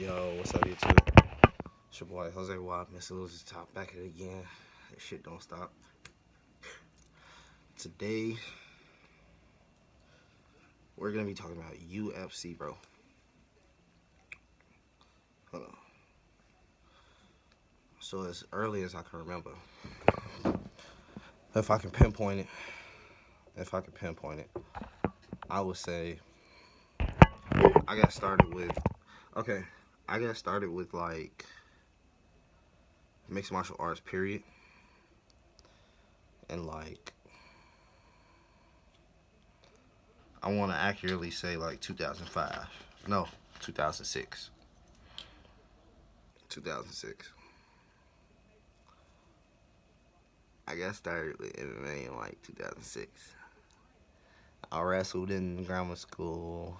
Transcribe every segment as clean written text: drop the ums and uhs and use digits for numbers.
Yo, what's up, YouTube? It's your boy Jose Wopp, Mr. Losers Top, back at it again. This shit don't stop. Today, we're gonna be talking about UFC, bro. Hold on. So as early as I can remember, if I can pinpoint it, I would say I got started with. Okay, I got started with like mixed martial arts, period, and like I want to accurately say like 2005. No, 2006. 2006. I got started with MMA in like 2006. I wrestled in grammar school.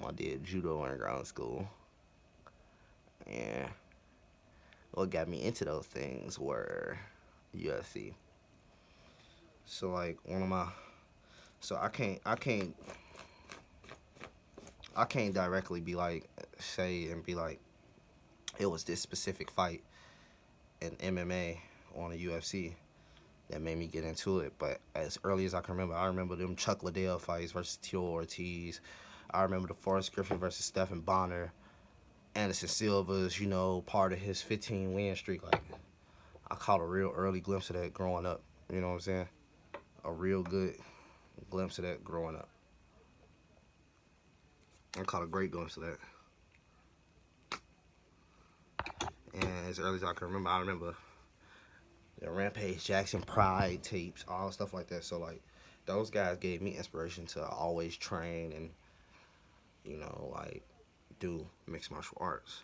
I did judo in grammar school. And what got me into those things were UFC. So like one of my, so I can't directly be like say and be like it was this specific fight in MMA on the UFC that made me get into it. But as early as I remember them Chuck Liddell fights versus Tito Ortiz. I remember the Forrest Griffin versus Stephen Bonner. Anderson Silva's, part of his 15 win streak. Like, I caught a real early glimpse of that growing up. You know what I'm saying? A real good glimpse of that growing up. I caught a great glimpse of that. And as early as I remember the Rampage Jackson Pride tapes, all stuff like that. So, like, those guys gave me inspiration to always train and, like, do mixed martial arts.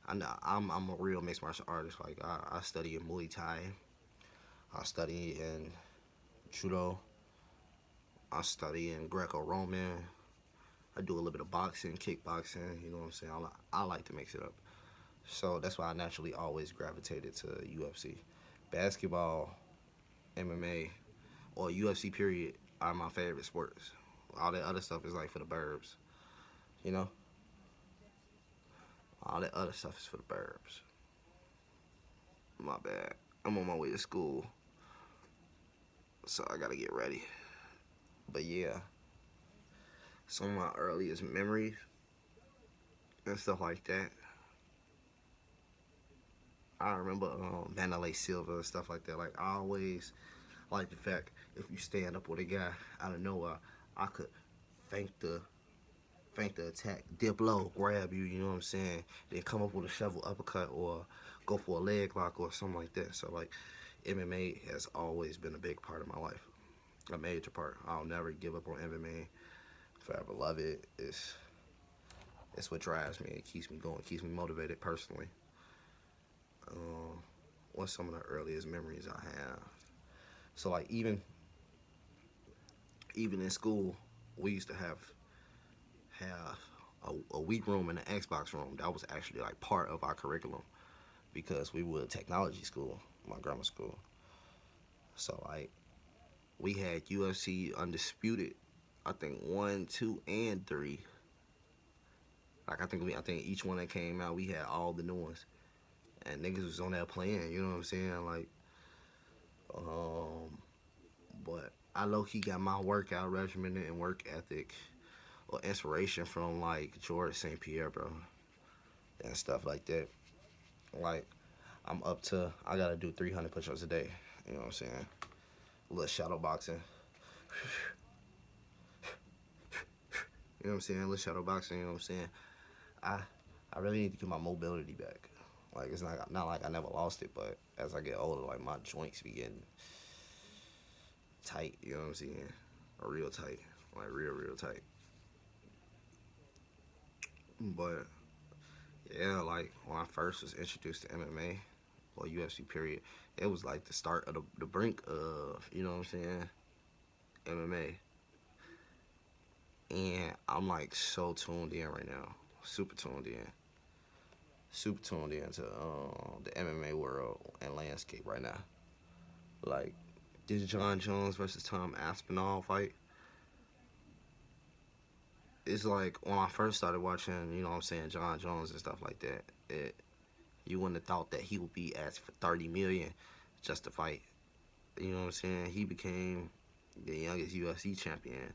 I know I'm a real mixed martial artist. Like, I study in Muay Thai. I study in judo. I study in Greco-Roman. I do a little bit of boxing, kickboxing. You know what I'm saying? I like to mix it up. So that's why I naturally always gravitated to UFC. Basketball, MMA, or UFC period are my favorite sports. All that other stuff is like for the burbs. You know? All that other stuff is for the burbs. My bad. I'm on my way to school. So I gotta get ready. But yeah. Some of my earliest memories and stuff like that. I remember Vanderlei Silva and stuff like that. Like, I always like the fact if you stand up with a guy out of nowhere, I could feint the attack, dip low, grab you, you know what I'm saying? Then come up with a shovel uppercut or go for a leg lock or something like that. So, like, MMA has always been a big part of my life, a major part. I'll never give up on MMA. Forever love it. It's what drives me. It keeps me going, keeps me motivated personally. What's some of the earliest memories I have? So like even in school, we used to have a week room and an Xbox room. That was actually like part of our curriculum because we were technology school, my grammar school. So like we had UFC Undisputed, I think 1, 2, and 3. Like I think each one that came out, we had all the new ones, and niggas was on that playing. You know what I'm saying? Like, but I low key got my workout regimen and work ethic or inspiration from like George St. Pierre, bro, and stuff like that. Like, I gotta do 300 push-ups a day. You know what I'm saying? A little shadow boxing. You know what I'm saying? A little shadow boxing. You know what I'm saying? I I really need to get my mobility back. Like, it's not like I never lost it, but as I get older, like my joints be getting tight. You know what I'm saying? Or real tight, like real tight. But yeah, like when I first was introduced to MMA or UFC period, it was like the start of the brink of, you know what I'm saying, MMA. And I'm like so tuned in right now, super tuned in, super tuned into the MMA world and landscape right now. Like this John Jones versus Tom Aspinall fight it's like when I first started watching, you know what I'm saying, John Jones and stuff like that, you wouldn't have thought that he would be asked for 30 million just to fight. You know what I'm saying? He became the youngest UFC champion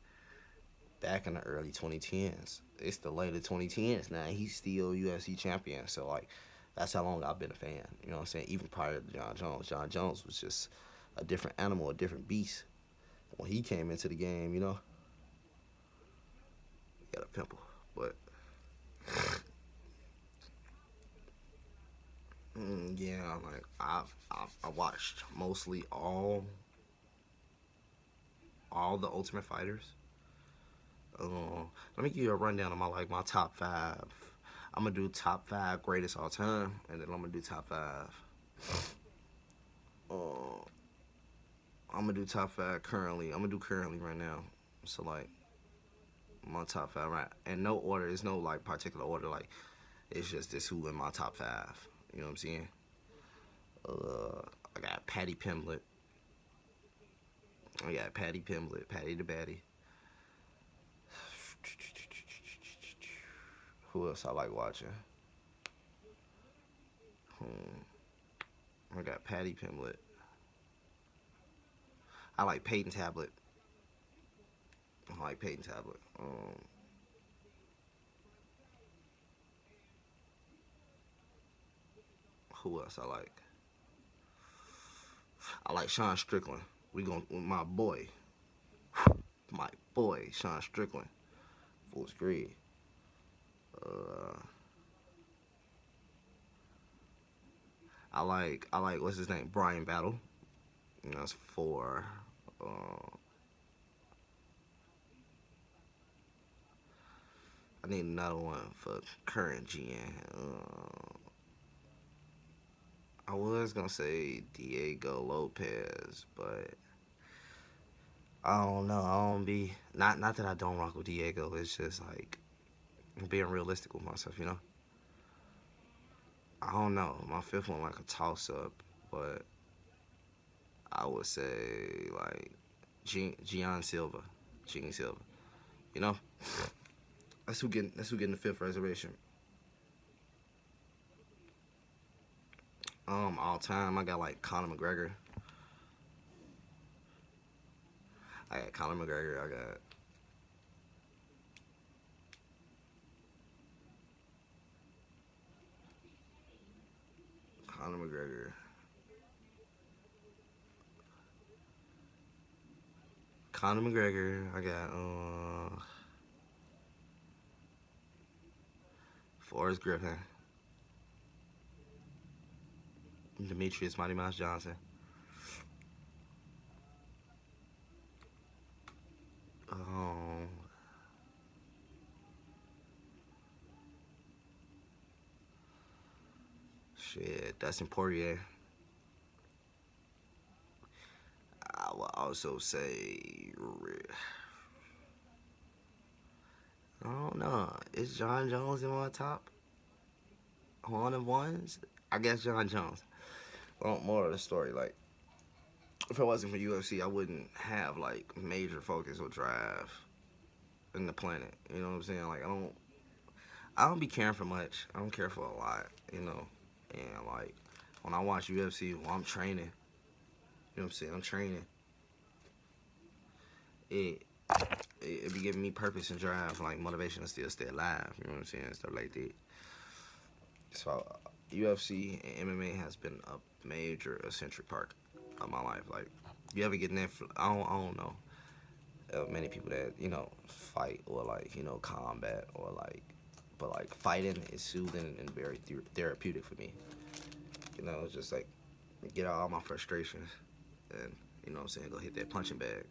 back in the early 2010s. It's the later 2010s now. He's still UFC champion. So like, that's how long I've been a fan. You know what I'm saying? Even prior to John Jones, John Jones was just a different animal, a different beast. When he came into the game, he got a pimple. But yeah, like I watched mostly all the Ultimate Fighters. Let me give you a rundown of my top five. I'm gonna do top five greatest all time, and then I'm gonna do top five. Uh, I'm gonna do top five currently. I'm gonna do currently right now. So like my top five, right? And no order. There's no like particular order. Like it's just this who in my top five. You know what I'm saying? I got Patty Pimblett. I got Patty Pimblett, Patty the Batty. Who else I like watching? I got Patty Pimblett. I like Peyton Tablet. I like Peyton Tablet. Who else I like? I like Sean Strickland. We going with my boy Sean Strickland. Full screen. Uh, I like what's his name? Brian Battle. That's four. Uh, I need another one for current GN. I was gonna say Diego Lopez, but I don't know. I don't be not that I don't rock with Diego. It's just like I'm being realistic with myself. I don't know. My fifth one like a toss up, but I would say like Gian Silva, Gene Silva. You know, that's who getting the fifth reservation. All time I got like Conor McGregor. I got Conor McGregor. I got Conor McGregor. Conor McGregor. I got Forrest Griffin, Demetrius Mighty Mouse Johnson. Um, shit, Dustin Poirier. I will also say, I don't know. Is John Jones in my top one of ones? I guess John Jones. Well, more of the story, like if it wasn't for UFC, I wouldn't have like major focus or drive in the planet. You know what I'm saying? Like I don't be caring for much. I don't care for a lot. And like when I watch UFC, while I'm training, you know what I'm saying? I'm training. It it be giving me purpose and drive, like motivation to still stay alive. You know what I'm saying? Stuff like that. So UFC and MMA has been a major eccentric part of my life. Like you ever get Netflix? I don't know many people that fight or like combat or like, but like fighting is soothing and very therapeutic for me. It's just like get out all my frustrations and what I'm saying, go hit that punching bag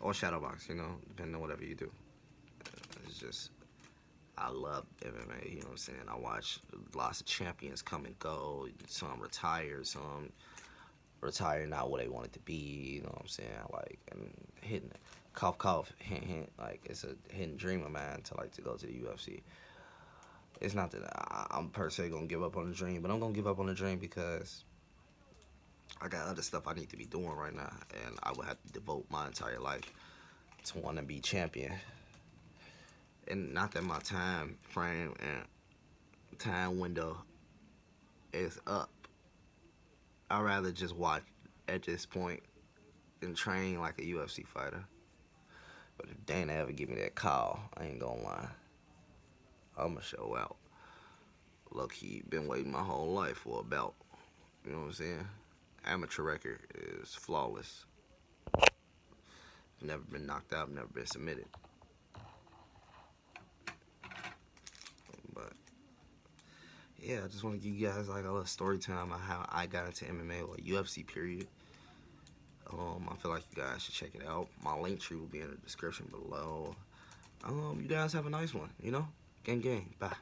or shadow box. Depending on whatever you do. It's just I love MMA. You know what I'm saying? I watch lots of champions come and go. Some retire, some retire not what they wanted to be. You know what I'm saying? Like and hitting cough cough hint hint. Like it's a hidden dream of mine to go to the UFC. It's not that I'm per se gonna give up on the dream, but I'm gonna give up on the dream because I got other stuff I need to be doing right now, and I would have to devote my entire life to want to be champion. And not that my time frame and time window is up. I'd rather just watch at this point and train like a UFC fighter. But if Dana ever give me that call, I ain't gonna lie. I'ma show out. Look, he been waiting my whole life for a belt. You know what I'm saying? Amateur record is flawless. Never been knocked out, never been submitted. But yeah, I just want to give you guys like a little story time on how I got into MMA or UFC period. I feel like you guys should check it out. My link tree will be in the description below. You guys have a nice one, you know? Gang gang. Bye.